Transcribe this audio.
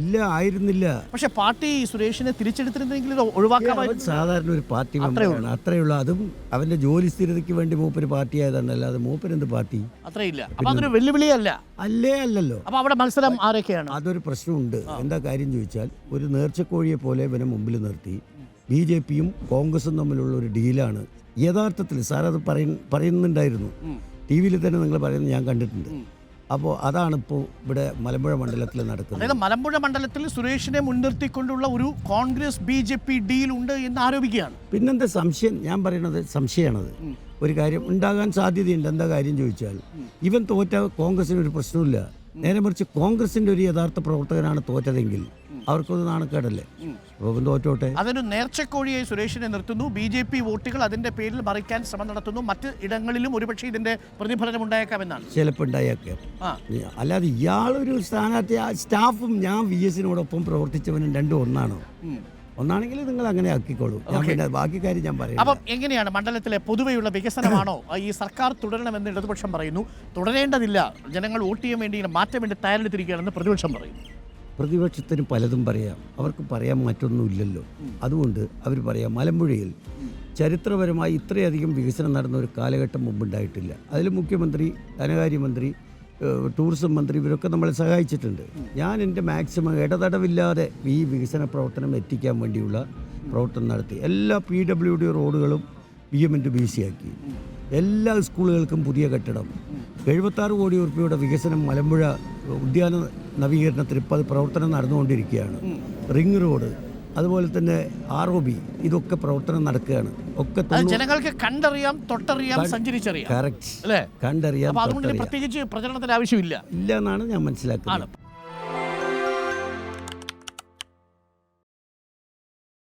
ഇല്ല, ആയിരുന്നില്ല. പക്ഷെ പാർട്ടി സുരേഷിനെ തിരിച്ചെടുത്തിരുന്നെങ്കിൽ ഇത് ഒഴിവാക്കാമായിരുന്നു. സാധാരണ ഒരു പാർട്ടി മെമ്പറാണ്, അത്രയുള്ളൂ. അതും അവന്റെ ജോലി സ്ഥിരതയ്ക്ക് വേണ്ടി മൂപ്പര് പാർട്ടി ആയതാണ്, അല്ലാതെ മൂപ്പരെന്ത് പാർട്ടി? അത്രയില്ല. അപ്പൊ അതൊരു വെല്ലുവിളിയല്ല. അല്ലല്ലോ. അപ്പൊ അവിടെ മത്സരം ആരൊക്കെയാണ്? അതൊരു പ്രശ്നമുണ്ട്. എന്താ കാര്യം ചോദിച്ചാൽ, ഒരു നേർച്ചക്കോഴിയെ പോലെ ഇവനെ മുമ്പിൽ നിർത്തി BJPയും കോൺഗ്രസും തമ്മിലുള്ള ഒരു ഡീലാണ് യഥാർത്ഥത്തിൽ. സാർ അത് പറയുന്നുണ്ടായിരുന്നു, TV-യിൽ തന്നെ നിങ്ങൾ പറയുന്നത് ഞാൻ കണ്ടിട്ടുണ്ട്. അപ്പോൾ അതാണ് ഇപ്പോൾ ഇവിടെ മലമ്പുഴ മണ്ഡലത്തിൽ നടക്കുന്നത്. അതായത് മലമ്പുഴ മണ്ഡലത്തിൽ സുരേഷിനെ മുൻനിർത്തിക്കൊണ്ടുള്ള ഒരു കോൺഗ്രസ് BJP ഡീൽ ഉണ്ട് എന്ന് ആരോപിക്കുകയാണ്. പിന്നെന്താ സംശയം? ഞാൻ പറയുന്നത് സംശയമാണത്. ഒരു കാര്യം ഉണ്ടാകാൻ സാധ്യതയുണ്ട്. എന്താ കാര്യം ചോദിച്ചാൽ, ഇവൻ തോറ്റ കോൺഗ്രസിന് ഒരു പ്രശ്നമില്ല. നേരെ മറിച്ച് കോൺഗ്രസിന്റെ ഒരു യഥാർത്ഥ പ്രവർത്തകനാണ് തോറ്റതെങ്കിൽ അവർക്കൊരു നാണക്കേടല്ലേ? അപ്പോൾ തോറ്റോട്ടെ. അതൊരു നേർച്ചക്കോഴിയെ സുരേഷിനെ നിർത്തുന്നു. BJP വോട്ടുകൾ അതിന്റെ പേരിൽ മറിക്കാൻ ശ്രമം നടത്തുന്നു. മറ്റ് ഇടങ്ങളിലും ഒരുപക്ഷെ ഇതിന്റെ പ്രതിഫലനം ഉണ്ടായേക്കാമെന്നാണ്. ചിലപ്പോൾ ഉണ്ടായേക്കാം. അല്ലാതെ ഇയാളൊരു സ്ഥാനാർത്ഥി, സ്റ്റാഫും ഞാൻ VS-നോടൊപ്പം പ്രവർത്തിച്ചവനും രണ്ടും ഒന്നാണോ? ഒന്നാണെങ്കിൽ നിങ്ങൾ അങ്ങനെ ആക്കിക്കോളൂ. ബാക്കി കാര്യം ഞാൻ പറയാം. അപ്പം എങ്ങനെയാണ് മണ്ഡലത്തിലെ പൊതുവെയുള്ള വികസനമാണോ ഈ സർക്കാർ തുടരണമെന്ന് ഇടതുപക്ഷം പറയുന്നു? തുടരേണ്ടതില്ല, ജനങ്ങൾ വോട്ട് ചെയ്യാൻ വേണ്ടി മാറ്റം വേണ്ടി തയ്യാറെടുത്തിരിക്കുകയാണെന്ന് പ്രതിപക്ഷം പറയുന്നു. പ്രതിപക്ഷത്തിന് പലതും പറയാം, അവർക്ക് പറയാൻ മാറ്റൊന്നുമില്ലല്ലോ. അതുകൊണ്ട് അവർ പറയാം, മലമ്പുഴയിൽ ചരിത്രപരമായി ഇത്രയധികം വികസനം നടന്ന ഒരു കാലഘട്ടം മുമ്പുണ്ടായിട്ടില്ല. അതിൽ മുഖ്യമന്ത്രി, ധനകാര്യമന്ത്രി, ടൂറിസം മന്ത്രി ഇവരൊക്കെ നമ്മളെ സഹായിച്ചിട്ടുണ്ട്. ഞാൻ എൻ്റെ മാക്സിമം ഇടതടവില്ലാതെ ഈ വികസന പ്രവർത്തനം എത്തിക്കാൻ വേണ്ടിയുള്ള പ്രവർത്തനം നടത്തി. എല്ലാ PWD റോഡുകളും BM&BC ആക്കി. എല്ലാ സ്കൂളുകൾക്കും പുതിയ കെട്ടിടം. 76 കോടി രൂപയുടെ വികസനം മലമ്പുഴ ഉദ്യാന നവീകരണത്തിന് ഇപ്പോൾ അത് പ്രവർത്തനം നടന്നുകൊണ്ടിരിക്കുകയാണ്. റിംഗ് റോഡ്, അതുപോലെ തന്നെ ROB, ഇതൊക്കെ പ്രവർത്തനം നടക്കുകയാണ്. ഒക്കെ ജനങ്ങൾക്ക് കണ്ടറിയാം, തൊട്ടറിയാം, സഞ്ചരിച്ചറിയാം. കറക്റ്റ് അല്ലേ? കണ്ടറിയാം. അതുകൊണ്ട് പ്രത്യേകിച്ച് പ്രചരണത്തിന്റെ ആവശ്യമില്ല എന്നാണ് ഞാൻ മനസ്സിലാക്കുന്നത്.